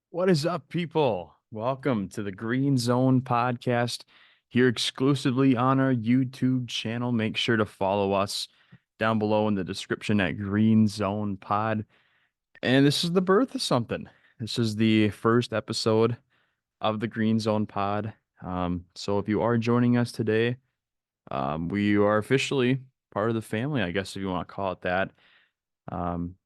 What is up, people? Welcome to the Green Zone podcast here exclusively on our YouTube channel. Make sure to follow us down below in the description at Green Zone Pod. And this is the birth of something. This is the first episode of the Green Zone Pod. So if you are joining us today, we are officially part of the family, I guess if you want to call it that.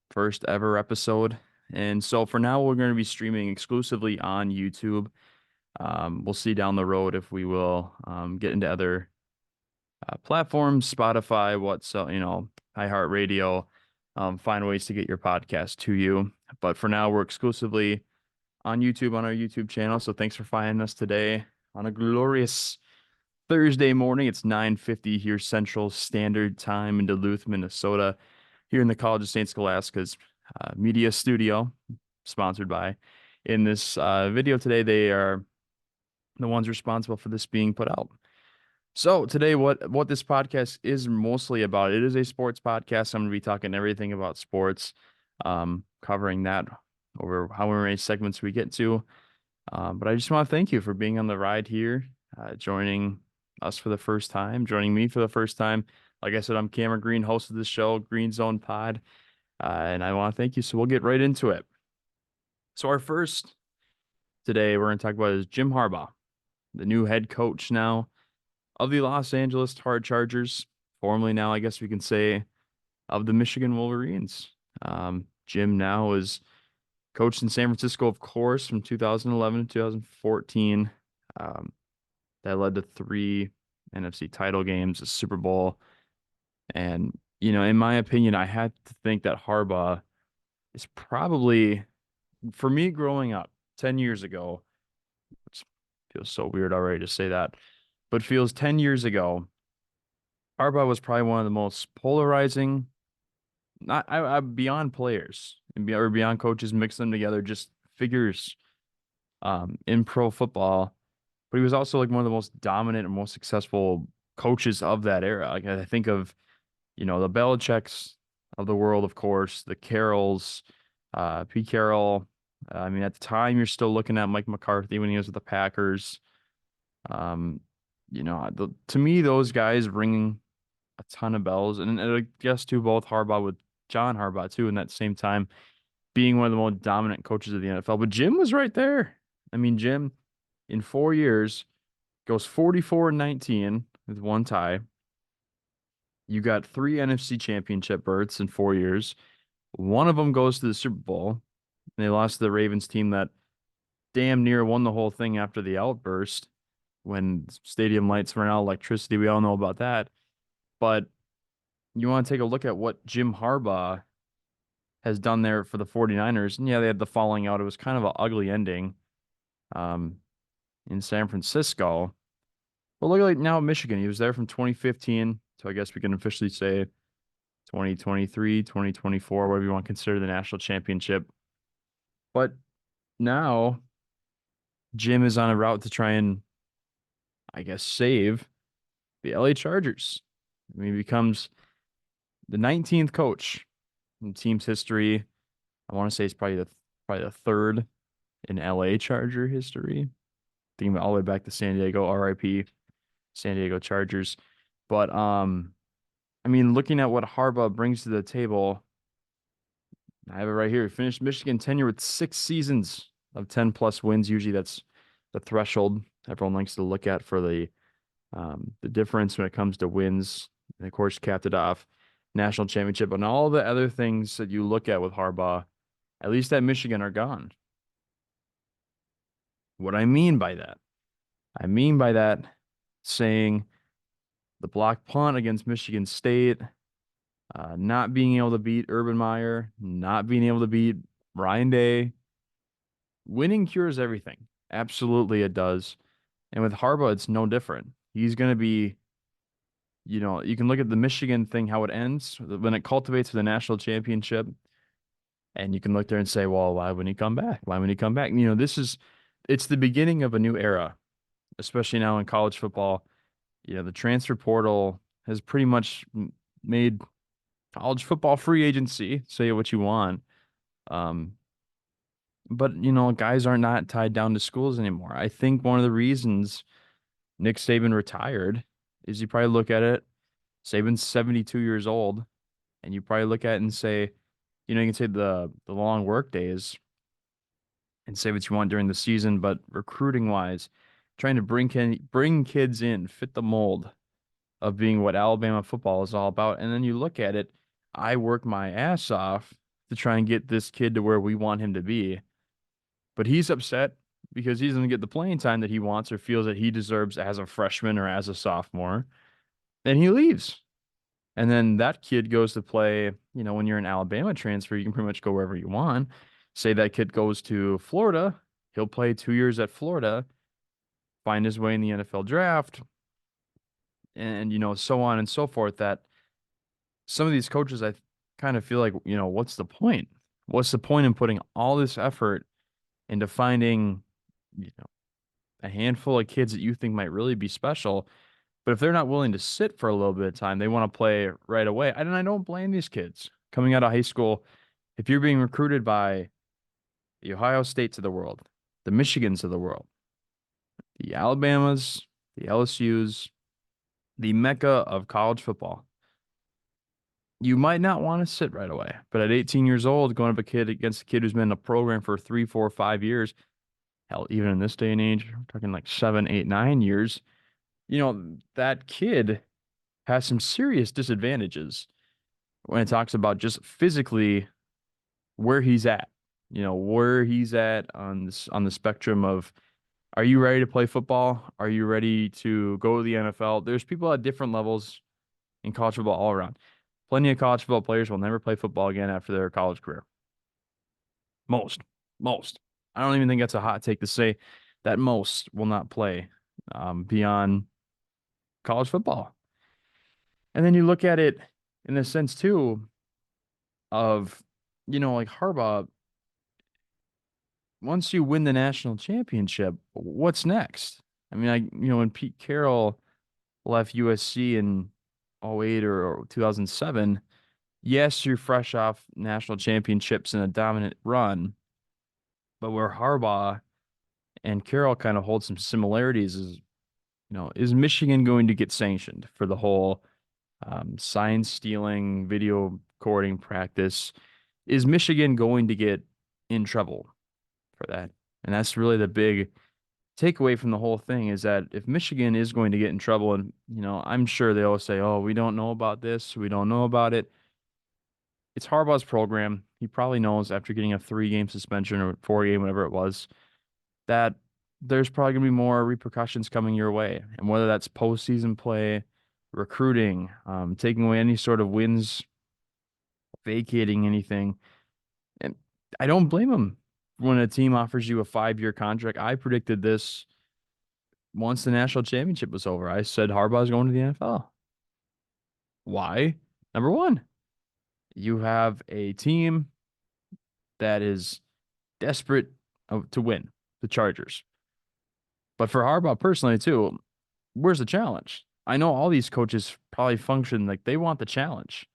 First ever episode. And so for now, we're going to be streaming exclusively on YouTube. We'll see down the road if we will get into other platforms, Spotify, iHeartRadio, find ways to get your podcast to you. But for now, we're exclusively on YouTube on our YouTube channel. So thanks for finding us today on a glorious Thursday morning. It's 9:50 here Central Standard Time in Duluth, Minnesota, here in the College of St. Scholastica's media studio, sponsored by. In this video today, they are the ones responsible for this being put out. So today, what this podcast is mostly about, it is a sports podcast. I'm going to be talking everything about sports, covering that over however many segments we get to. But I just want to thank you for being on the ride here, joining us for the first time, joining me for the first time. Like I said, I'm Cameron Green, host of the show, Green Zone Pod, and I want to thank you. So we'll get right into it. So our first today we're going to talk about is Jim Harbaugh, the new head coach now of the Los Angeles Chargers, formerly now, I guess we can say, of the Michigan Wolverines. Jim now is coached in San Francisco, of course, from 2011 to 2014. That led to three NFC title games, a Super Bowl. And, in my opinion, I had to think that Harbaugh is probably, for me growing up 10 years ago, which feels so weird already to say that, but feels 10 years ago, Harbaugh was probably one of the most polarizing, not beyond players or beyond coaches, mix them together, just figures in pro football. But he was also like one of the most dominant and most successful coaches of that era. Like I think of, the Belichicks of the world, of course, the Carrolls, Pete Carroll. I mean, at the time, you're still looking at Mike McCarthy when he was with the Packers. Um, to me, those guys ring a ton of bells, and I guess too, both Harbaugh with John Harbaugh too, in that same time being one of the most dominant coaches of the NFL. But Jim was right there. I mean, Jim in 4 years goes 44-19 with one tie. You got three NFC championship berths in 4 years. One of them goes to the Super Bowl. And they lost to the Ravens team that damn near won the whole thing after the outburst when stadium lights ran out, electricity. We all know about that. But you want to take a look at what Jim Harbaugh has done there for the 49ers. And yeah, they had the falling out. It was kind of an ugly ending um, in San Francisco. But look at now Michigan. He was there from 2015. So I guess we can officially say 2023, 2024, whatever you want to consider the national championship. But now Jim is on a route to try and, I guess, save the LA Chargers. I mean, he becomes the 19th coach in team's history. I want to say it's probably the third in LA Charger history. Thinking all the way back to San Diego, RIP, San Diego Chargers. But I mean, looking at what Harbaugh brings to the table, I have it right here. He finished Michigan tenure with 6 seasons of 10 plus wins. Usually that's the threshold everyone likes to look at for the difference when it comes to wins. And of course, capped it off national championship and all the other things that you look at with Harbaugh, at least at Michigan, are gone. What I mean by that, saying the block punt against Michigan State, not being able to beat Urban Meyer, not being able to beat Ryan Day. Winning cures everything. Absolutely, it does. And with Harbaugh, it's no different. He's going to be, you can look at the Michigan thing, how it ends when it cultivates for the national championship. And you can look there and say, well, why wouldn't he come back? Why wouldn't he come back? It's the beginning of a new era, especially now in college football. The transfer portal has pretty much made college football free agency. Say what you want. Um, But, guys are not tied down to schools anymore. I think one of the reasons Nick Saban retired is you probably look at it, Saban's 72 years old, and you probably look at it and say, you can say the long work days and say what you want during the season, but recruiting wise, trying to bring kids in, fit the mold of being what Alabama football is all about. And then you look at it, I work my ass off to try and get this kid to where we want him to be. But he's upset because he doesn't get the playing time that he wants or feels that he deserves as a freshman or as a sophomore. And he leaves. And then that kid goes to play, when you're an Alabama transfer, you can pretty much go wherever you want. Say that kid goes to Florida, he'll play 2 years at Florida, find his way in the NFL draft, and so on and so forth. That some of these coaches, I kind of feel like, what's the point? What's the point in putting all this effort into finding, you know, a handful of kids that you think might really be special? But if they're not willing to sit for a little bit of time, they want to play right away. And I don't blame these kids coming out of high school. If you're being recruited by the Ohio States of the world, the Michigans of the world, the Alabamas, the LSUs, the mecca of college football, you might not want to sit right away. But at 18 years old, going up against a kid who's been in a program for 3, 4, 5 years, hell, even in this day and age, we're talking like 7, 8, 9 years, that kid has some serious disadvantages when it talks about just physically where he's at, where he's at on the spectrum of, are you ready to play football? Are you ready to go to the NFL? There's people at different levels in college football all around. Plenty of college football players will never play football again after their college career. Most. I don't even think that's a hot take to say that most will not play beyond college football. And then you look at it in the sense too of, like Harbaugh, once you win the national championship, what's next? I mean, when Pete Carroll left USC in '08 or 2007, yes, you're fresh off national championships and a dominant run, but where Harbaugh and Carroll kind of hold some similarities is, is Michigan going to get sanctioned for the whole sign stealing, video recording practice? Is Michigan going to get in trouble for that? And that's really the big takeaway from the whole thing, is that if Michigan is going to get in trouble, and I'm sure they always say, "Oh, we don't know about this, we don't know about it." It's Harbaugh's program. He probably knows after getting a 3-game suspension or 4-game, whatever it was, that there's probably going to be more repercussions coming your way. And whether that's postseason play, recruiting, taking away any sort of wins, vacating anything. And I don't blame him when a team offers you a 5-year contract. I predicted this once the national championship was over. I said Harbaugh's going to the NFL. Why? Number one, you have a team that is desperate to win, the Chargers. But for Harbaugh personally, too, where's the challenge? I know all these coaches probably function like they want the challenge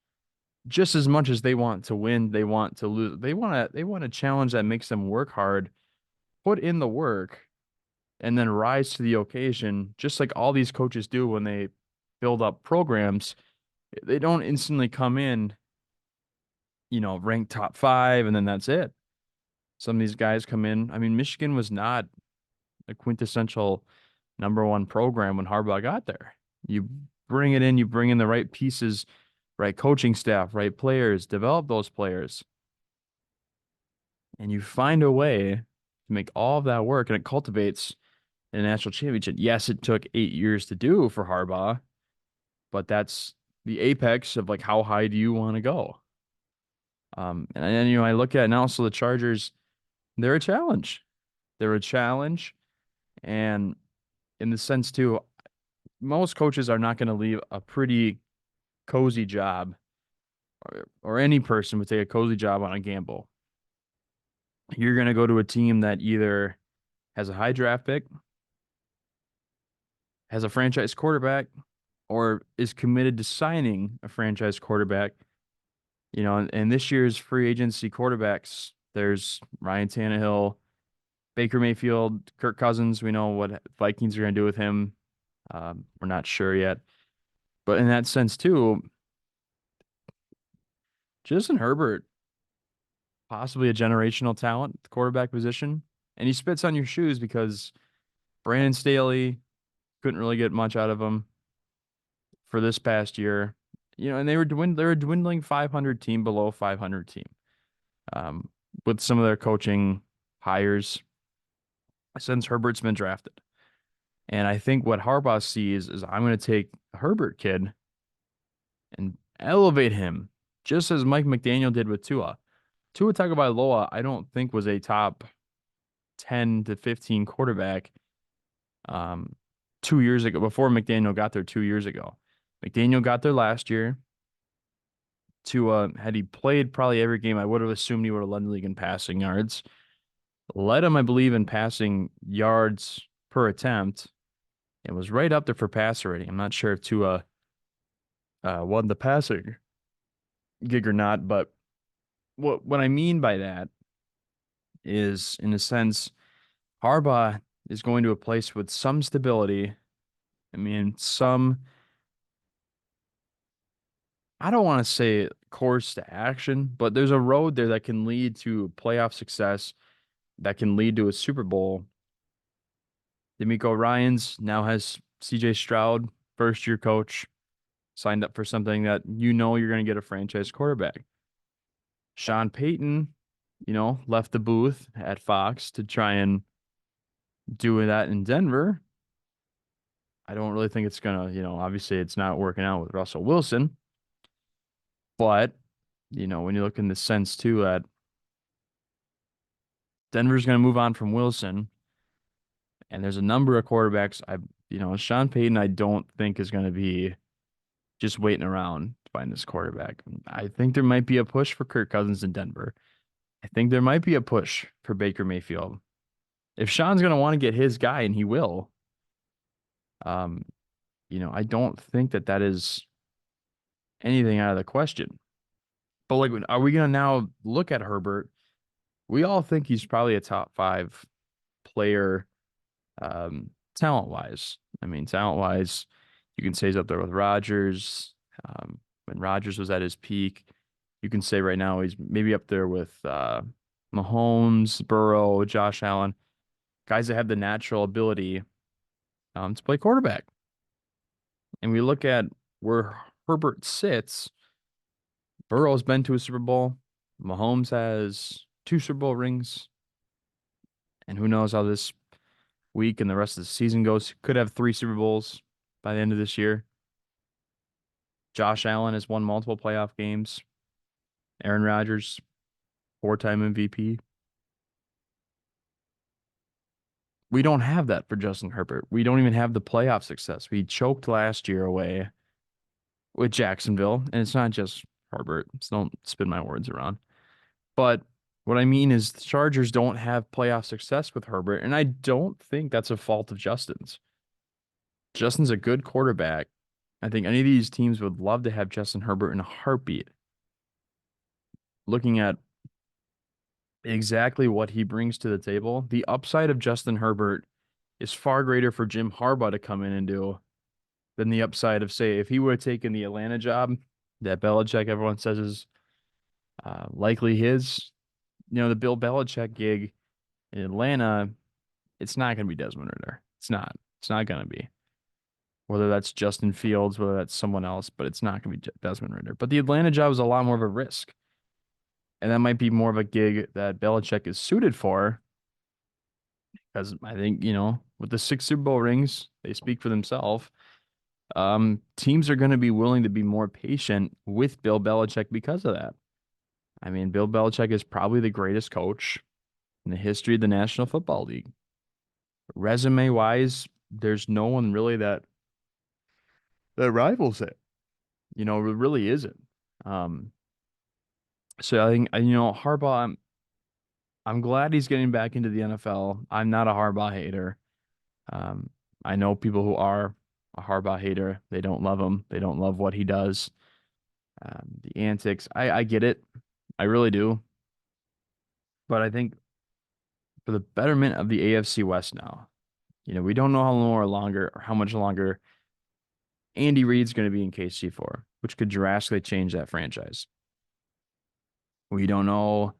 just as much as they want to win, they want to lose. They want a challenge that makes them work hard, put in the work, and then rise to the occasion, just like all these coaches do when they build up programs. They don't instantly come in, ranked top 5, and then that's it. Some of these guys come in. I mean, Michigan was not a quintessential #1 program when Harbaugh got there. You bring it in, you bring in the right pieces, right coaching staff, right players, develop those players, and you find a way to make all of that work, and it cultivates a national championship. Yes, it took 8 years to do for Harbaugh, but that's the apex of like how high do you want to go? And then I look at now, so the Chargers, they're a challenge. They're a challenge, and in the sense too, most coaches are not going to leave a pretty cozy job, or any person would take a cozy job on a gamble. You're going to go to a team that either has a high draft pick, has a franchise quarterback, or is committed to signing a franchise quarterback. And this year's free agency quarterbacks, There's Ryan Tannehill, Baker Mayfield, Kirk Cousins. We know what Vikings are going to do with him. We're not sure yet. But in that sense, too, Justin Herbert, possibly a generational talent at the quarterback position. And he spits on your shoes because Brandon Staley couldn't really get much out of him for this past year. And they were dwindling 500 team below 500 team. Um, with some of their coaching hires since Herbert's been drafted. And I think what Harbaugh sees is I'm going to take a Herbert kid and elevate him just as Mike McDaniel did with Tua. Tua Tagovailoa, I don't think was a top 10 to 15 quarterback um 2 years ago before McDaniel got there 2 years ago. McDaniel got there last year. Tua, had he played probably every game, I would have assumed he would have led the league in passing yards. Led him, I believe, in passing yards per attempt. It was right up there for passer rating. I'm not sure if Tua won the passing gig or not, but what I mean by that is, in a sense, Harbaugh is going to a place with some stability. I mean, I don't want to say course to action, but there's a road there that can lead to playoff success, that can lead to a Super Bowl. D'Amico Ryans now has CJ Stroud, first year coach, signed up for something that you're going to get a franchise quarterback. Sean Payton, left the booth at Fox to try and do that in Denver. I don't really think it's going to, obviously it's not working out with Russell Wilson. But, when you look in the sense too that Denver's going to move on from Wilson, and there's a number of quarterbacks. Sean Payton, I don't think is going to be just waiting around to find this quarterback. I think there might be a push for Kirk Cousins in Denver. I think there might be a push for Baker Mayfield. If Sean's going to want to get his guy, and he will, um, I don't think that is anything out of the question. But like, are we going to now look at Herbert? We all think he's probably a top 5 player, talent wise. I mean, talent wise, you can say he's up there with Rodgers. When Rodgers was at his peak, you can say right now he's maybe up there with Mahomes, Burrow, Josh Allen, guys that have the natural ability to play quarterback. And we look at where Herbert sits. Burrow's been to a Super Bowl. Mahomes has 2 Super Bowl rings. And who knows how this week and the rest of the season goes. Could have 3 Super Bowls by the end of this year. Josh Allen has won multiple playoff games. Aaron Rodgers, 4-time MVP. We don't have that for Justin Herbert. We don't even have the playoff success. We choked last year away with Jacksonville, and it's not just Herbert. So don't spin my words around. But what I mean is the Chargers don't have playoff success with Herbert, and I don't think that's a fault of Justin's. Justin's a good quarterback. I think any of these teams would love to have Justin Herbert in a heartbeat. Looking at exactly what he brings to the table, the upside of Justin Herbert is far greater for Jim Harbaugh to come in and do than the upside of, say, if he would have taken the Atlanta job that Belichick, everyone says, is likely his. The Bill Belichick gig in Atlanta, it's not going to be Desmond Ridder. It's not. It's not going to be. Whether that's Justin Fields, whether that's someone else, but it's not going to be Desmond Ridder. But the Atlanta job is a lot more of a risk. And that might be more of a gig that Belichick is suited for. Because I think, with the 6 Super Bowl rings, they speak for themselves. Teams are going to be willing to be more patient with Bill Belichick because of that. I mean, Bill Belichick is probably the greatest coach in the history of the National Football League. Resume wise, there's no one really that rivals it. It really isn't. So I think, Harbaugh, I'm glad he's getting back into the NFL. I'm not a Harbaugh hater. I know people who are a Harbaugh hater. They don't love him. They don't love what he does. The antics. I get it. I really do. But I think for the betterment of the AFC West now, we don't know how long or longer or how much longer Andy Reid's going to be in KC for, which could drastically change that franchise. We don't know,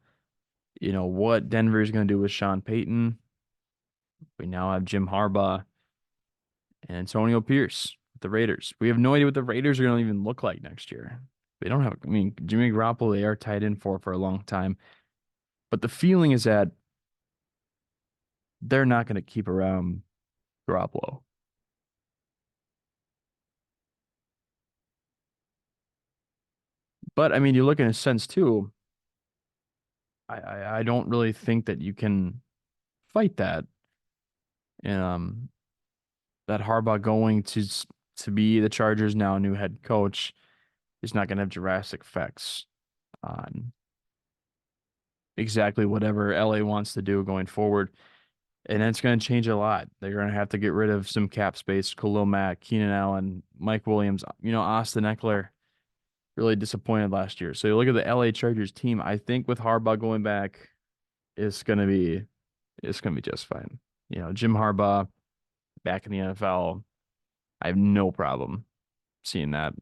what Denver's going to do with Sean Payton. We now have Jim Harbaugh and Antonio Pierce with the Raiders. We have no idea what the Raiders are going to even look like next year. They don't have, Jimmy Garoppolo, they are tied in for a long time. But the feeling is that they're not going to keep around Garoppolo. But you look in a sense too. I don't really think that you can fight that. And that Harbaugh going to be the Chargers now new head coach is not going to have drastic effects on exactly whatever LA wants to do going forward. And it's going to change a lot. They're going to have to get rid of some cap space. Khalil Mack, Keenan Allen, Mike Williams, Austin Eckler. Really disappointed last year. So you look at the LA Chargers team, I think with Harbaugh going back, it's gonna be just fine. Jim Harbaugh back in the NFL, I have no problem seeing that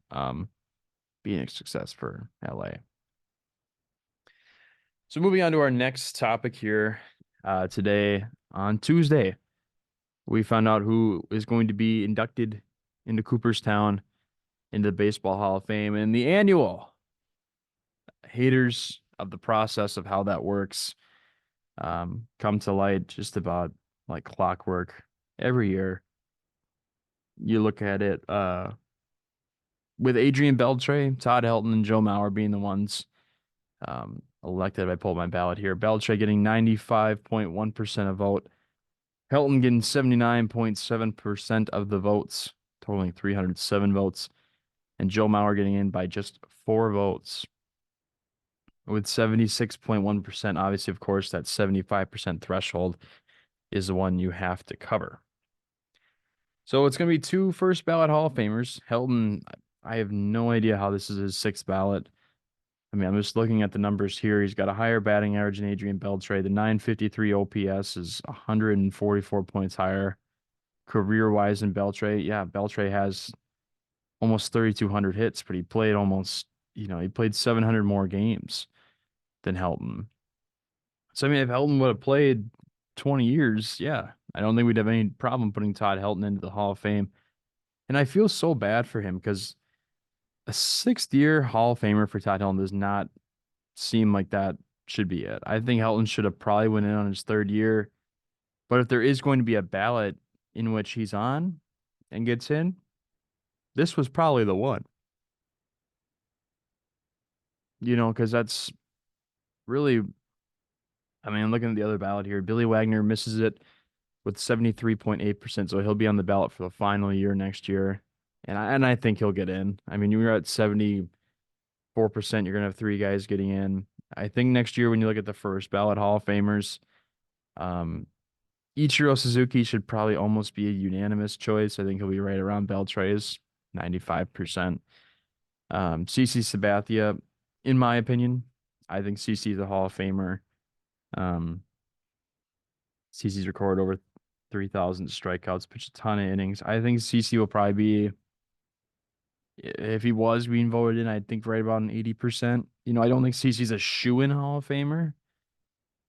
being a success for LA. So moving on to our next topic here, today on Tuesday, we found out who is going to be inducted into Cooperstown into the Baseball Hall of Fame, and the annual haters of the process of how that works come to light just about like clockwork every year. You look at it with Adrian Beltre, Todd Helton, and Joe Mauer being the ones elected. I pulled my ballot here. Beltre getting 95.1% of vote. Helton getting 79.7% of the votes, totaling 307 votes. And Joe Mauer getting in by just 4 votes with 76.1%. Obviously, of course, that 75% threshold is the one you have to cover. So it's going to be 2 first ballot Hall of Famers. Helton, I have no idea how this is his 6th ballot. I'm just looking at the numbers here. He's got a higher batting average than Adrian Beltre. The 953 OPS is 144 points higher career-wise than Beltre. Yeah, Beltre has almost 3,200 hits, but he played he played 700 more games than Helton. So, if Helton would have played 20 years, yeah, I don't think we'd have any problem putting Todd Helton into the Hall of Fame. And I feel so bad for him because a 6th-year Hall of Famer for Todd Helton does not seem like that should be it. I think Helton should have probably went in on his 3rd year. But if there is going to be a ballot in which he's on and gets in, this was probably the one. Because that's really, looking at the other ballot here, Billy Wagner misses it with 73.8%, so he'll be on the ballot for the final year next year. And I think he'll get in. You're at 74%, you're gonna have 3 guys getting in. I think next year when you look at the first ballot Hall of Famers, Ichiro Suzuki should probably almost be a unanimous choice. I think he'll be right around Beltre's 95%. CC Sabathia, in my opinion, I think CC is a Hall of Famer. CC's recorded over 3,000 strikeouts, pitched a ton of innings. I think CC will probably be, if he was being voted in, I think right about an 80%. I don't think CC's a shoo-in Hall of Famer,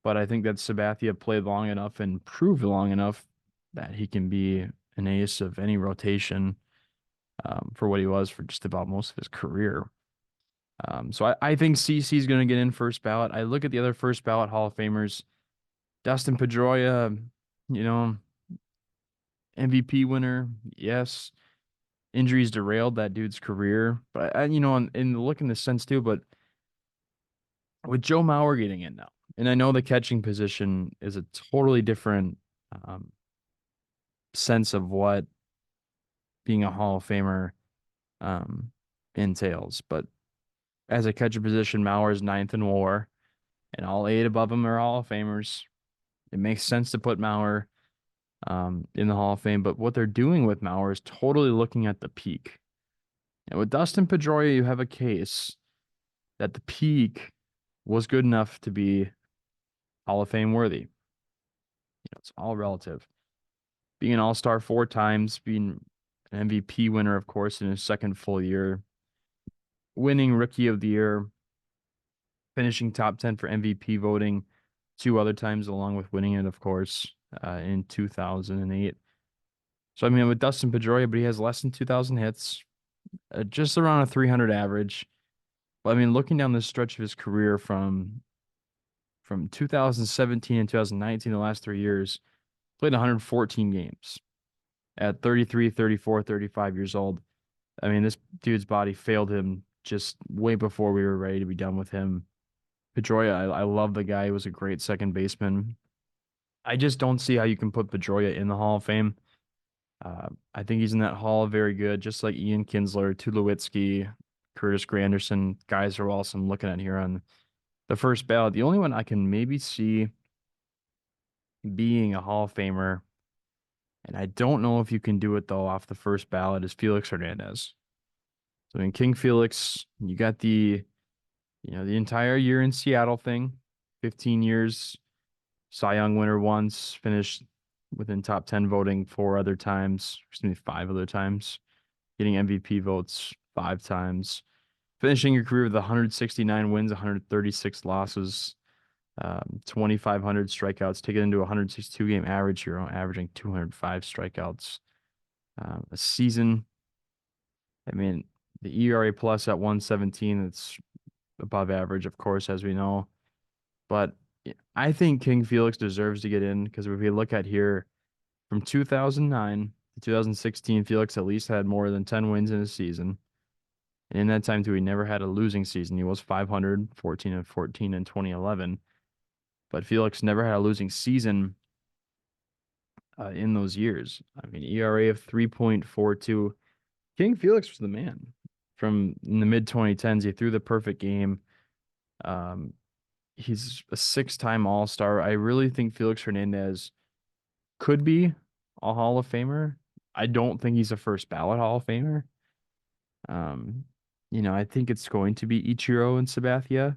but I think that Sabathia played long enough and proved long enough that he can be an ace of any rotation for what he was for just about most of his career. So I think CC is going to get in first ballot. I look at the other first ballot Hall of Famers. Dustin Pedroia, MVP winner, yes. Injuries derailed that dude's career, but in looking this sense too. But with Joe Mauer getting in now, and I know the catching position is a totally different sense of what being a Hall of Famer entails, but as a catcher position, Mauer's 9th in WAR, and all 8 above him are Hall of Famers. It makes sense to put Mauer in the Hall of Fame, but what they're doing with Mauer is totally looking at the peak. And with Dustin Pedroia, you have a case that the peak was good enough to be Hall of Fame worthy. It's all relative. Being an all-star 4 times, being an MVP winner, of course, in his second full year, winning Rookie of the Year, finishing top 10 for MVP voting 2 other times, along with winning it, of course, in 2008. So, I mean, with Dustin Pedroia, but he has less than 2,000 hits, just around a 300 average. But I mean, looking down this stretch of his career from 2017 and 2019, the last 3 years, played 114 games at 33, 34, 35 years old. I mean, this dude's body failed him just way before we were ready to be done with him. Pedroia, I love the guy. He was a great second baseman. I just don't see how you can put Pedroia in the Hall of Fame. I think he's in that Hall of Very Good, just like Ian Kinsler, Tulowitzki, Curtis Granderson, guys who are also I'm looking at here on the first ballot. The only one I can maybe see being a Hall of Famer, and I don't know if you can do it though off the first ballot, is Felix Hernandez. So in King Felix, you got the entire year in Seattle thing, 15 years, Cy Young winner once, finished within top 10 voting 4 other times, excuse me, 5 other times, getting MVP votes 5 times, finishing your career with 169 wins, 136 losses, 2,500 strikeouts, take it into a 162 game average. You're averaging 205 strikeouts a season. I mean, the ERA plus at 117, it's above average, of course, as we know. But I think King Felix deserves to get in because if we look at here from 2009 to 2016, Felix at least had more than 10 wins in a season. And in that time, too, he never had a losing season. He was 500, 14 and 14 in 2011. But Felix never had a losing season in those years. I mean, ERA of 3.42. King Felix was the man. From in the mid 2010s, he threw the perfect game. Um, he's a 6-time All-Star. I really think Felix Hernandez could be a Hall of Famer. I don't think he's a first ballot Hall of Famer. Um, I think it's going to be Ichiro and Sabathia.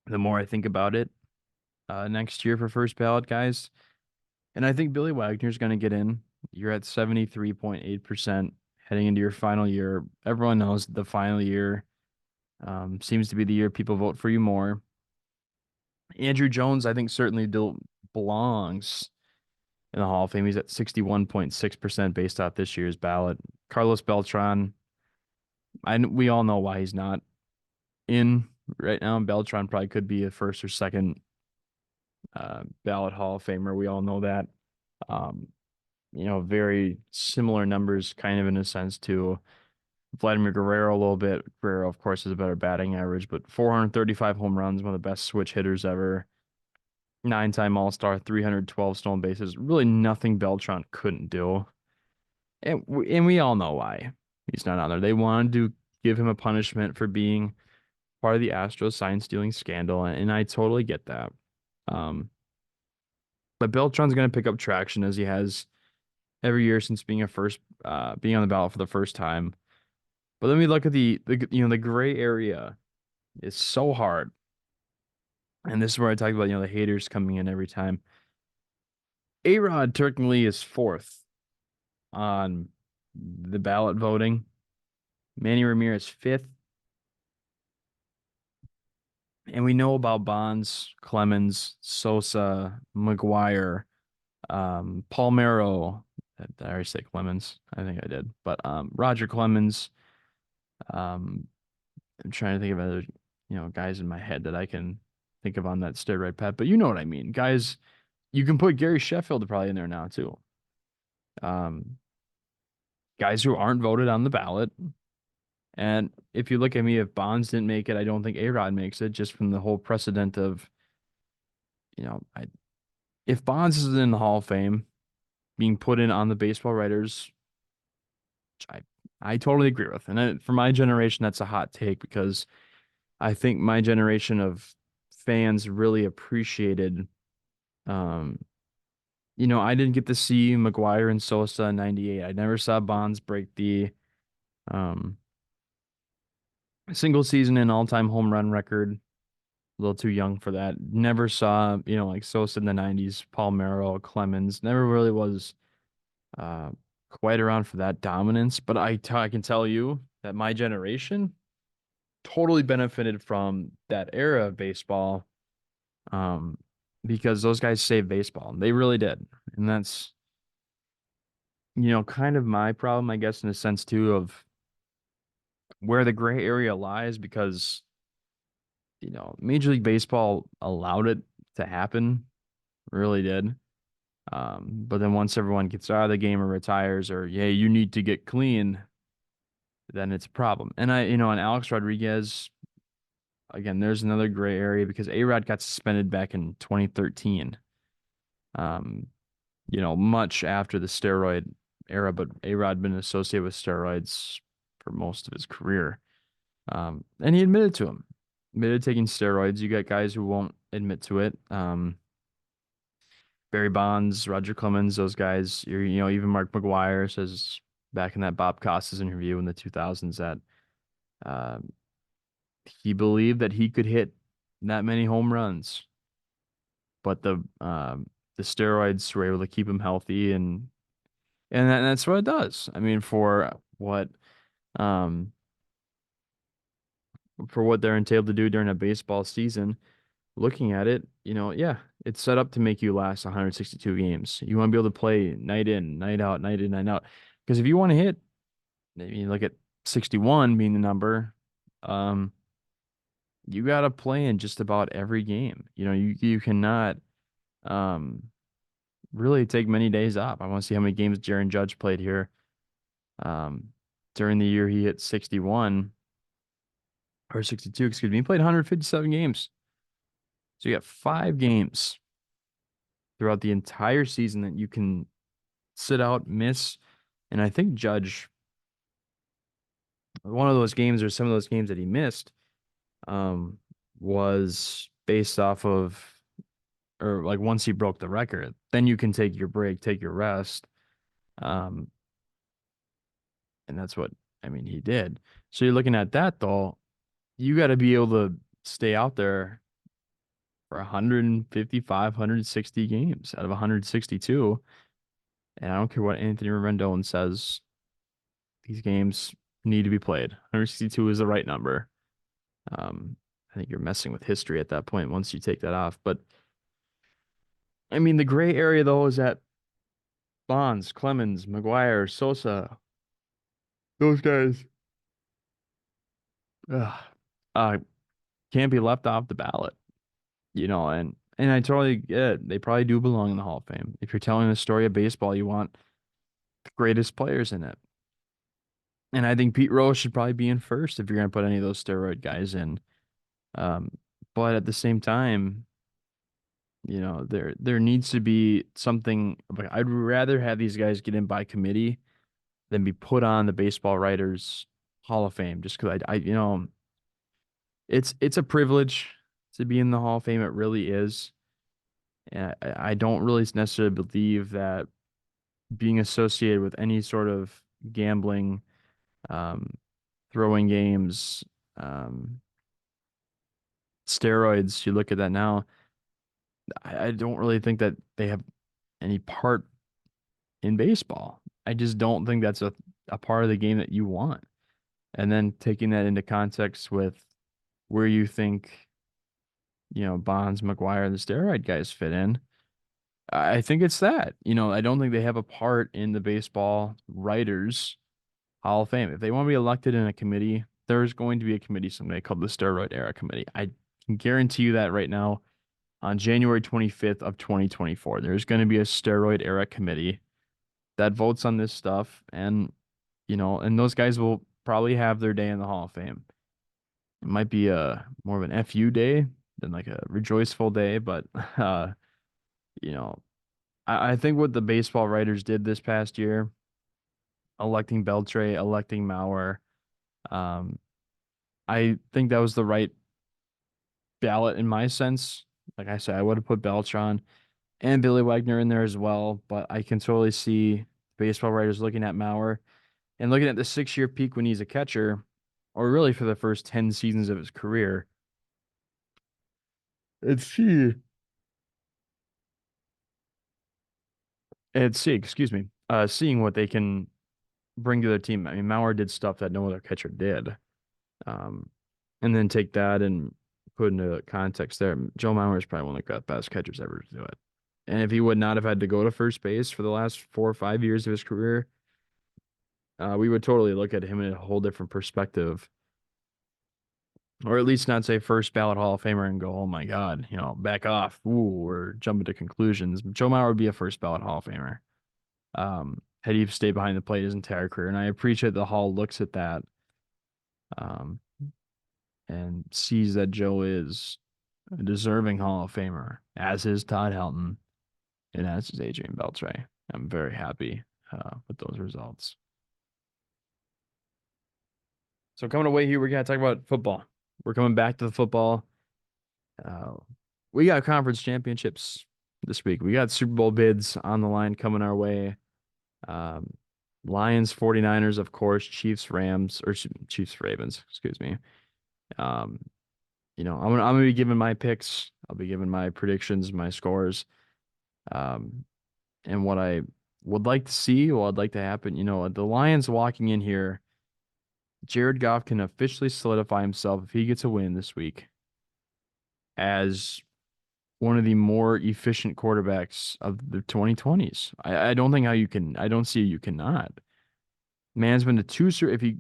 The more I think about it, next year for first ballot guys, and I think Billy Wagner's going to get in. You're at 73.8% heading into your final year. Everyone knows the final year seems to be the year people vote for you more. Andrew Jones, I think, certainly belongs in the Hall of Fame. He's at 61.6% based off this year's ballot. Carlos Beltran, we all know why he's not in right now. Beltran probably could be a first or second ballot Hall of Famer. We all know that. Um, very similar numbers, kind of in a sense, to Vladimir Guerrero a little bit. Guerrero, of course, has a better batting average, but 435 home runs, one of the best switch hitters ever. 9-time All-Star, 312 stolen bases. Really nothing Beltran couldn't do. And we all know why he's not on there. They wanted to give him a punishment for being part of the Astros sign stealing scandal, and I totally get that. But Beltran's going to pick up traction as he has every year since being being on the ballot for the first time. But then we look at the gray area is so hard. And this is where I talk about, the haters coming in every time. A-Rod technically is fourth on the ballot voting. Manny Ramirez fifth. And we know about Bonds, Clemens, Sosa, McGuire, Palmeiro. Did I already say Clemens? I think I did. But Roger Clemens. I'm trying to think of other, guys in my head that I can think of on that steroid path. But you know what I mean. Guys, you can put Gary Sheffield probably in there now too. Guys who aren't voted on the ballot. And if you look at me, if Bonds didn't make it, I don't think A-Rod makes it, just from the whole precedent of, if Bonds is in the Hall of Fame, being put in on the baseball writers, which I totally agree with. And for my generation, that's a hot take because I think my generation of fans really appreciated, I didn't get to see McGuire and Sosa in 98. I never saw Bonds break the single season and all-time home run record. little too young for that. Never saw, like Sosa in the 90s, Palmeiro, Clemens, never really was uh, quite around for that dominance. But I can tell you that my generation totally benefited from that era of baseball, um, because those guys saved baseball. They really did. And that's, kind of my problem, I guess, in a sense too, of where the gray area lies, because, Major League Baseball allowed it to happen, really did. But then once everyone gets out of the game or retires, or yeah, you need to get clean, then it's a problem. And and Alex Rodriguez, again, there's another gray area because A-Rod got suspended back in 2013. Um, much after the steroid era, but A-Rod been associated with steroids for most of his career. And he admitted to him, admitted taking steroids. You got guys who won't admit to it. Barry Bonds, Roger Clemens, those guys. Even Mark McGwire says back in that Bob Costas interview in the 2000s that uh, he believed that he could hit that many home runs, but the steroids were able to keep him healthy, and that's what it does. I mean, um for what they're entailed to do during a baseball season, looking at it, yeah, it's set up to make you last 162 games. You want to be able to play night in, night out, night in, night out. Because if you want to hit, maybe look at 61 being the number, um, you got to play in just about every game. You cannot um really take many days off. I want to see how many games Jaron Judge played here. Um, during the year he hit 61 or 62, excuse me. He played 157 games. So you got 5 games throughout the entire season that you can sit out, miss. And I think Judge, one of those games or some of those games that he missed, um, was based off of, or like once he broke the record, then you can take your break, take your rest. Um, and that's what, I mean, he did. So you're looking at that though, you got to be able to stay out there for 155, 160 games out of 162. And I don't care what Anthony Rendon says, these games need to be played. 162 is the right number. I think you're messing with history at that point once you take that off. But I mean, the gray area though is that Bonds, Clemens, McGwire, Sosa, those guys, ugh, uh, can't be left off the ballot, and I totally get it. They probably do belong in the Hall of Fame. If you're telling the story of baseball, you want the greatest players in it. And I think Pete Rose should probably be in first if you're going to put any of those steroid guys in. Um, but at the same time, there needs to be something like I'd rather have these guys get in by committee than be put on the Baseball Writers Hall of Fame just because it's a privilege to be in the Hall of Fame. It really is. And I don't really necessarily believe that being associated with any sort of gambling, um, throwing games, um, steroids, you look at that now, I don't really think that they have any part in baseball. I just don't think that's a part of the game that you want. And then taking that into context with where you think, Bonds, McGwire, the steroid guys fit in, I think it's that. I don't think they have a part in the Baseball Writers Hall of Fame. If they want to be elected in a committee, there's going to be a committee someday called the Steroid Era Committee. I can guarantee you that right now on January 25th of 2024. There's going to be a Steroid Era Committee that votes on this stuff, and those guys will probably have their day in the Hall of Fame. It might be a more of an FU day than like a rejoiceful day, but you know, I think what the baseball writers did this past year, electing Beltre, electing Mauer, um, I think that was the right ballot in my sense. Like I said, I would have put Beltran and Billy Wagner in there as well, but I can totally see baseball writers looking at Mauer and looking at the 6-year peak when he's a catcher, or really for the first 10 seasons of his career. and see excuse me, seeing what they can bring to their team. I mean, Mauer did stuff that no other catcher did. Um, and then take that and put into context there. Joe Mauer is probably one of the best catchers ever to do it. And if he would not have had to go to first base for the last 4 or 5 years of his career, we would totally look at him in a whole different perspective, or at least not say first ballot Hall of Famer and go, oh my God, back off. Ooh, we're jumping to conclusions. Joe Mauer would be a first ballot Hall of Famer. Had he stayed behind the plate his entire career. And I appreciate the Hall looks at that, um, and sees that Joe is a deserving Hall of Famer, as is Todd Helton and as is Adrian Beltre. I'm very happy with those results. So coming away here, we got to talk about football. We're coming back to the football. Uh, we got conference championships this week. We got Super Bowl bids on the line coming our way. Um, Lions, 49ers, of course, Chiefs, Rams, or Chiefs, Ravens, excuse me. Um, I'm gonna be giving my picks. I'll be giving my predictions, my scores, um, and what I would like to see, what I'd like to happen. The Lions walking in here, Jared Goff can officially solidify himself if he gets a win this week as one of the more efficient quarterbacks of the 2020s. I don't think how you can. I don't see you cannot. Man's been to if he,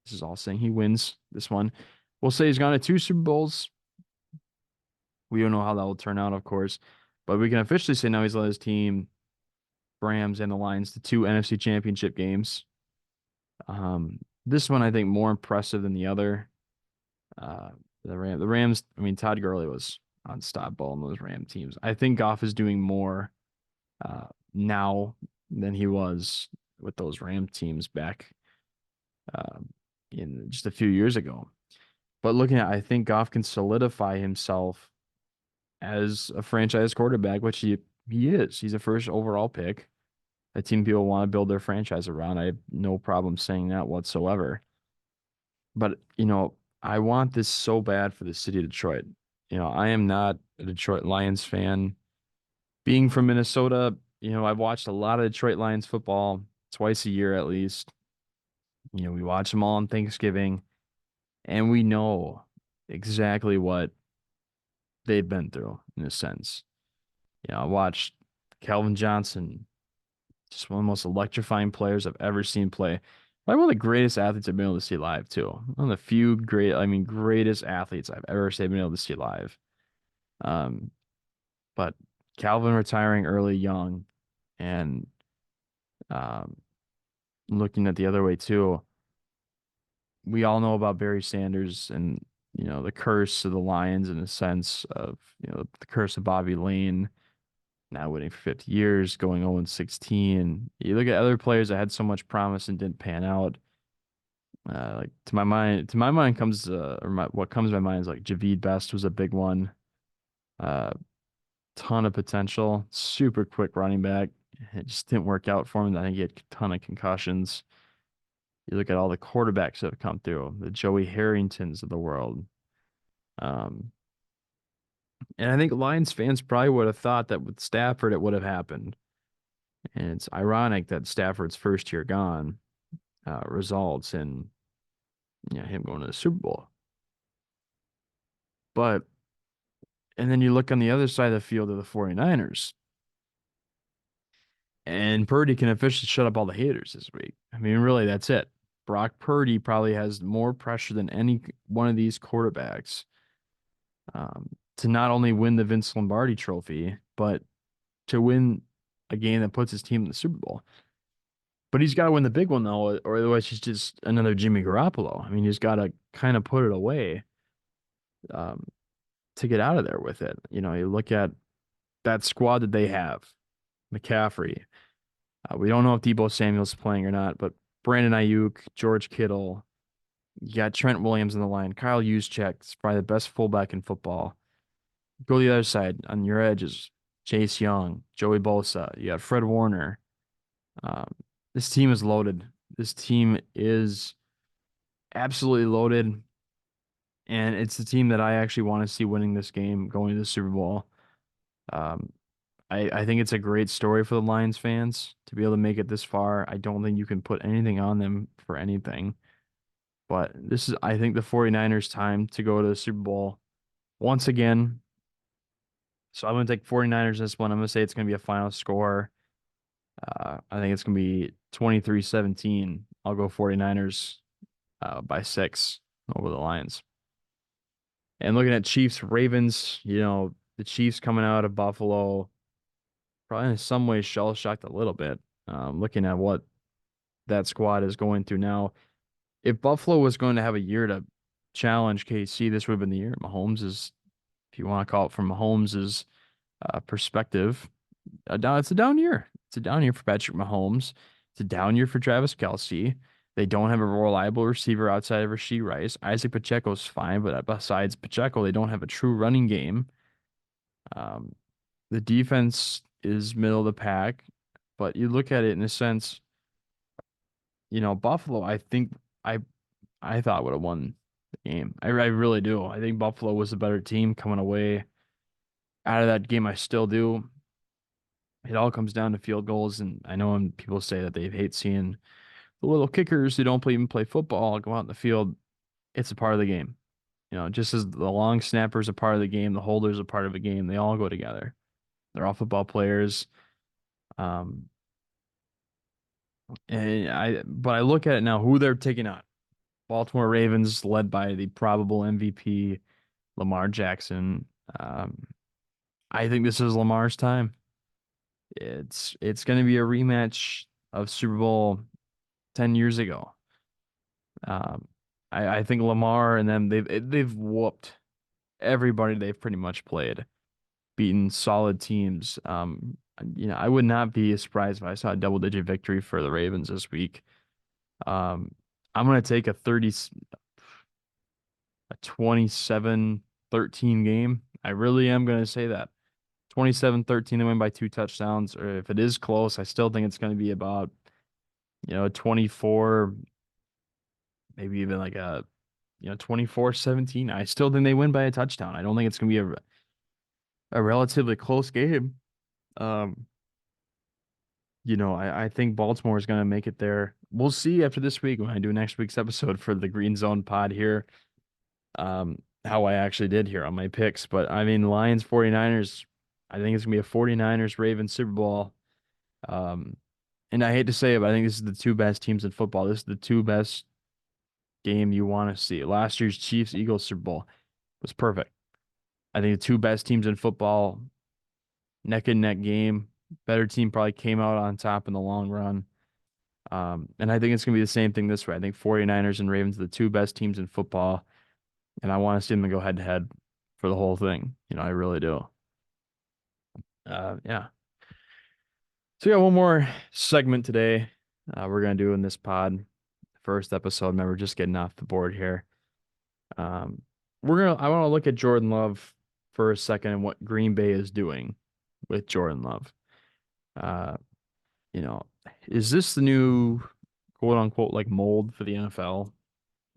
this is all saying he wins this one. We'll say he's gone to two Super Bowls. We don't know how that will turn out, of course, but we can officially say now he's led his team, Rams and the Lions, to two NFC Championship games. This one I think more impressive than the other. Uh, the Rams. I mean, Todd Gurley was unstoppable in those Ram teams. I think Goff is doing more uh, now than he was with those Ram teams back uh, in just a few years ago. But looking at, I think Goff can solidify himself as a franchise quarterback, which he is. He's a first overall pick. A team people want to build their franchise around. I have no problem saying that whatsoever. But, I want this so bad for the city of Detroit. I am not a Detroit Lions fan. Being from Minnesota, I've watched a lot of Detroit Lions football twice a year at least. We watch them all on Thanksgiving, and we know exactly what they've been through in a sense. I watched Calvin Johnson, just one of the most electrifying players I've ever seen play. Probably one of the greatest athletes I've been able to see live too. One of the few greatest athletes I've ever been able to see live. Um, but Calvin retiring early, young, and um, looking at the other way too. We all know about Barry Sanders and the curse of the Lions in the sense of the curse of Bobby Lane now winning for 50 years, going 0-16. You look at other players that had so much promise and didn't pan out. Like to my mind comes what comes to my mind is like Javid Best was a big one. Uh, Ton of potential, super quick running back. It just didn't work out for him. I think he had a ton of concussions. You look at all the quarterbacks that have come through, the Joey Harringtons of the world. Um, and I think Lions fans probably would have thought that with Stafford it would have happened. And it's ironic that Stafford's first year gone results in him going to the Super Bowl. But and then you look on the other side of the field of the 49ers, and Purdy can officially shut up all the haters this week. I mean, really, that's it. Brock Purdy probably has more pressure than any one of these quarterbacks to not only win the Vince Lombardi trophy, but to win a game that puts his team in the Super Bowl. But he's got to win the big one, though, or otherwise he's just another Jimmy Garoppolo. I mean, he's got to kind of put it away um, to get out of there with it. You look at that squad that they have, McCaffrey. We don't know if Deebo Samuel's playing or not, but Brandon Ayuk, George Kittle, you got Trent Williams in the line. Kyle Juszczyk is probably the best fullback in football. Go to the other side. On your edge is Chase Young, Joey Bosa. You got Fred Warner. Um, this team is loaded. This team is absolutely loaded. And it's the team that I actually want to see winning this game, going to the Super Bowl. Um, I think it's a great story for the Lions fans to be able to make it this far. I don't think you can put anything on them for anything. But this is, I think, the 49ers' time to go to the Super Bowl once again. So I'm going to take 49ers this one. I'm going to say it's going to be a final score. I think it's going to be 23-17. I'll go 49ers by 6 over the Lions. And looking at Chiefs Ravens, the Chiefs coming out of Buffalo, probably in some ways shell shocked a little bit. Looking at what that squad is going through now. If Buffalo was going to have a year to challenge KC, this would have been the year. Mahomes is, if you want to call it from Mahomes' perspective, it's a down year. It's a down year for Patrick Mahomes. It's a down year for Travis Kelce. They don't have a reliable receiver outside of Rashee Rice. Isaac Pacheco's fine, but besides Pacheco, they don't have a true running game. Um, the defense is middle of the pack, but you look at it in a sense, Buffalo, I think I I thought would have won the game. I really do. I think Buffalo was a better team coming away out of that game. I still do. It all comes down to field goals, and I know when people say that they hate seeing the little kickers who don't even play football go out in the field. It's a part of the game. Just as the long snapper is a part of the game, the holder is a part of the game. They all go together. They're all football players. Um, but I look at it now, who they're taking on. Baltimore Ravens, led by the probable MVP, Lamar Jackson. Um, I think this is Lamar's time. It's going to be a rematch of Super Bowl 10 years ago. Um, I think Lamar and them they've whooped everybody they've pretty much played, beaten solid teams. I would not be surprised if I saw a double-digit victory for the Ravens this week. Um, I'm gonna take a 27-13 game. I really am gonna say that. 27-13, they win by 2 touchdowns. Or if it is close, I still think it's gonna be about, 24, maybe even like a 24-17. I still think they win by a touchdown. I don't think it's gonna be a relatively close game. Um, I think Baltimore is gonna make it there. We'll see after this week when I do next week's episode for the Green Zone pod here. How I actually did here on my picks. But I mean Lions 49ers, I think it's gonna be a 49ers Ravens Super Bowl. Um, and I hate to say it, but I think this is the two best teams in football. This is the two best game you want to see. Last year's Chiefs Eagles Super Bowl was perfect. I think the two best teams in football, neck and neck game. Better team probably came out on top in the long run. And I think it's going to be the same thing this way. I think 49ers and Ravens are the two best teams in football, and I want to see them go head to head for the whole thing. I really do. Yeah. So we got one more segment today. We're going to do in this pod. First episode. Remember, just getting off the board here. I want to look at Jordan Love for a second and what Green Bay is doing with Jordan Love. Uh, is this the new quote unquote like mold for the NFL?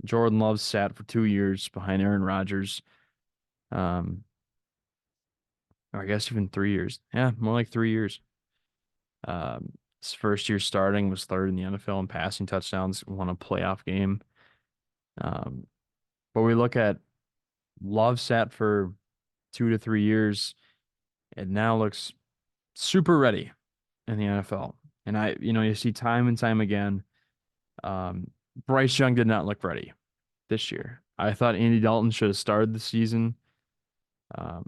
Jordan Love sat for 2 years behind Aaron Rodgers. Or I guess even 3 years. Yeah, more like 3 years. His first year starting was third in the NFL in passing touchdowns, won a playoff game. But we look at Love sat for 2 to 3 years and now looks super ready in the NFL. And you see time and time again, Bryce Young did not look ready this year. I thought Andy Dalton should have started the season. Um,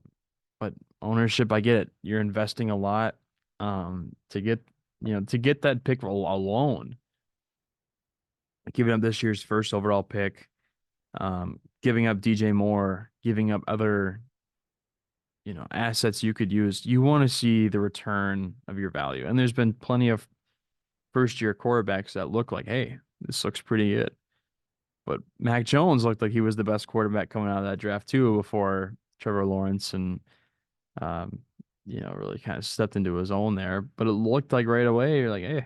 but ownership, I get it. You're investing a lot, to get that pick alone, giving up this year's first overall pick, giving up DJ Moore, giving up other, assets you could use. You want to see the return of your value. And there's been plenty of first year quarterbacks that look like, hey, this looks pretty good. But Mac Jones looked like he was the best quarterback coming out of that draft too before Trevor Lawrence and um, really kind of stepped into his own there. But it looked like right away you're like, hey,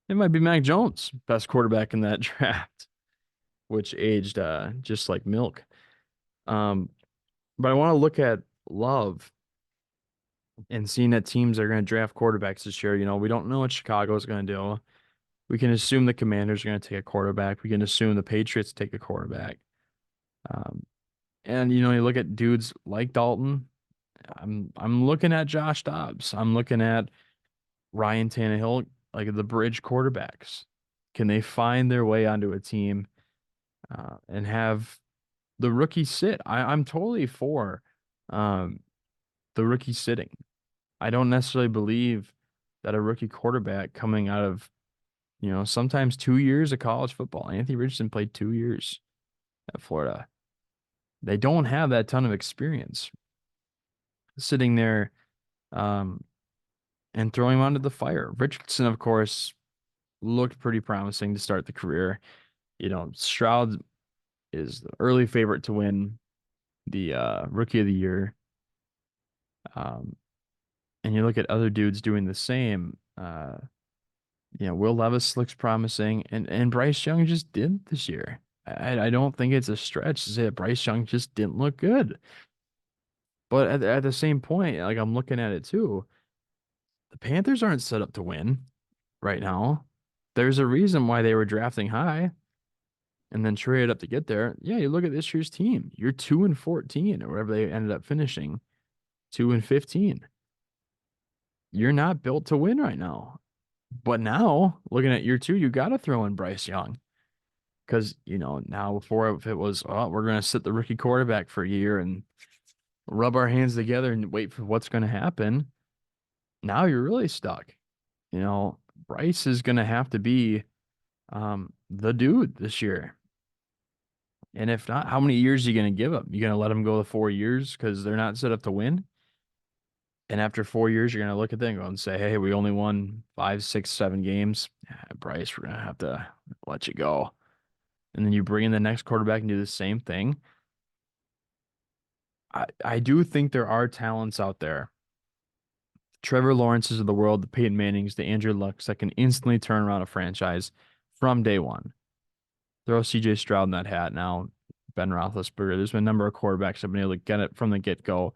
it might be Mac Jones, best quarterback in that draft, which aged just like milk. Um, but I want to look at Love and seeing that teams are going to draft quarterbacks this year. We don't know what Chicago is going to do. We can assume the Commanders are going to take a quarterback. We can assume the Patriots take a quarterback. Um, and you look at dudes like Dalton. I'm looking at Josh Dobbs. I'm looking at Ryan Tannehill, like the bridge quarterbacks. Can they find their way onto a team and have the rookie sit? I'm totally for um, the rookie sitting. I don't necessarily believe that a rookie quarterback coming out of, sometimes 2 years of college football. Anthony Richardson played 2 years at Florida. They don't have that ton of experience sitting there um, and throwing him onto the fire. Richardson, of course, looked pretty promising to start the career. Stroud is the early favorite to win the Rookie of the Year. Um, and you look at other dudes doing the same. Will Levis looks promising, and Bryce Young just didn't this year. I don't think it's a stretch to say that Bryce Young just didn't look good. But at the same point, like I'm looking at it too, the Panthers aren't set up to win right now. There's a reason why they were drafting high and then traded up to get there. Yeah, you look at this year's team. You're 2-14 or whatever they ended up finishing, 2-15. You're not built to win right now. But now, looking at year two, you got to throw in Bryce Young. Because, now before if it was, oh, we're going to sit the rookie quarterback for a year and rub our hands together and wait for what's going to happen. Now you're really stuck. Bryce is going to have to be the dude this year. And if not, how many years are you going to give him? You going to let him go the 4 years because they're not set up to win? And after 4 years, you're going to look at them and go and say, hey, we only won 5, 6, 7 games. Yeah, Bryce, we're going to have to let you go. And then you bring in the next quarterback and do the same thing. I do think there are talents out there. Trevor Lawrence's of the world, the Peyton Mannings, the Andrew Lucks that can instantly turn around a franchise from day one. Throw CJ Stroud in that hat now. Ben Roethlisberger. There's been a number of quarterbacks that have been able to get it from the get-go,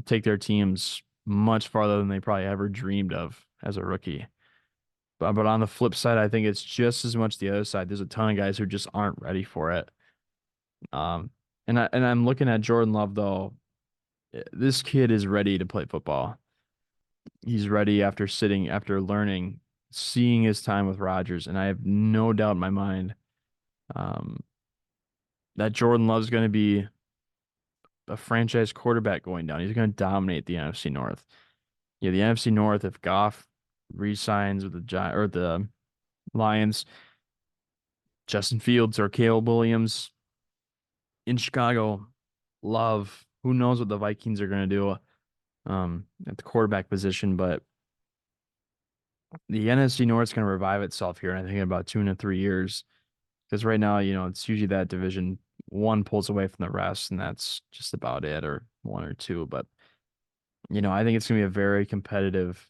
take their teams much farther than they probably ever dreamed of as a rookie. But on the flip side, I think it's just as much the other side. There's a ton of guys who just aren't ready for it. And I'm looking at Jordan Love though. This kid is ready to play football. He's ready after learning, seeing his time with Rodgers, and I have no doubt in my mind um, that Jordan Love's going to be a franchise quarterback going down. He's going to dominate the NFC North. Yeah, the NFC North, if Goff re-signs with the or the Lions, Justin Fields or Caleb Williams in Chicago, Love, who knows what the Vikings are going to do at the quarterback position, but the NFC North is going to revive itself here, and I think in about 2 to 3 years. Because right now, it's usually that division one pulls away from the rest, and that's just about it, or one or two. But I think it's going to be a very competitive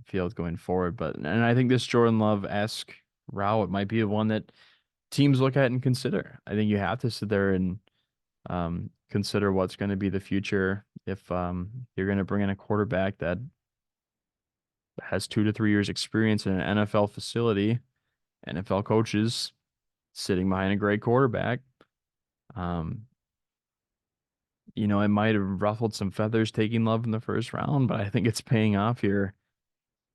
field going forward. And I think this Jordan Love-esque route might be one that teams look at and consider. I think you have to sit there and consider what's going to be the future if you're going to bring in a quarterback that has 2 to 3 years experience in an NFL facility, NFL coaches sitting behind a great quarterback. Um, it might have ruffled some feathers taking Love in the first round, but I think it's paying off here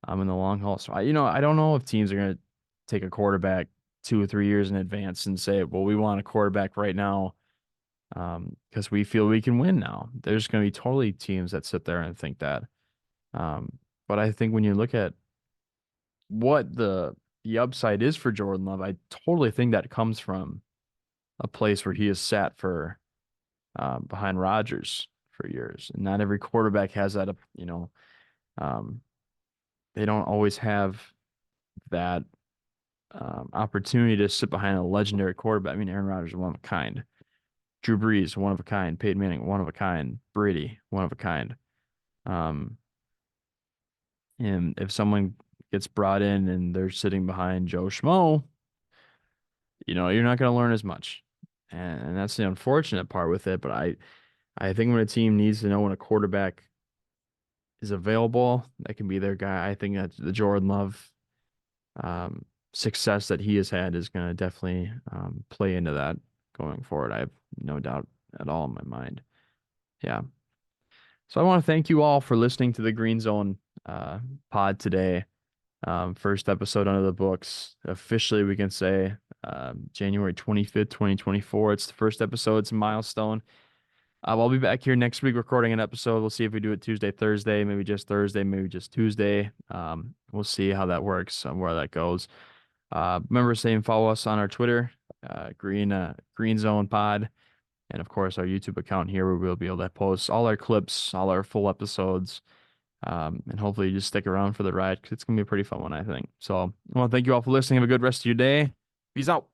in the long haul. So I don't know if teams are going to take a quarterback 2 or 3 years in advance and say, well, we want a quarterback right now because we feel we can win now. There's going to be totally teams that sit there and think that. But I think when you look at what the upside is for Jordan Love, I totally think that comes from a place where he has sat for behind Rodgers for years. And not every quarterback has that, um, they don't always have that opportunity to sit behind a legendary quarterback. I mean, Aaron Rodgers is one of a kind. Drew Brees, one of a kind. Peyton Manning, one of a kind. Brady, one of a kind. And if someone gets brought in and they're sitting behind Joe Schmo, you're not going to learn as much. And that's the unfortunate part with it. But I think when a team needs to know when a quarterback is available, that can be their guy. I think that the Jordan Love success that he has had is going to definitely play into that going forward. I have no doubt at all in my mind. Yeah. So I want to thank you all for listening to the Green Zone pod today. First episode under the books. Officially, we can say January 25th, 2024. It's the first episode. It's a milestone. I'll be back here next week recording an episode. We'll see if we do it Tuesday, Thursday, maybe just Thursday, maybe just Tuesday. We'll see how that works and where that goes. Remember, stay and follow us on our Twitter, Green Zone Pod, and of course our YouTube account here where we'll be able to post all our clips, all our full episodes. And hopefully you just stick around for the ride because it's gonna be a pretty fun one, I think. So I want to thank you all for listening. Have a good rest of your day. Peace out.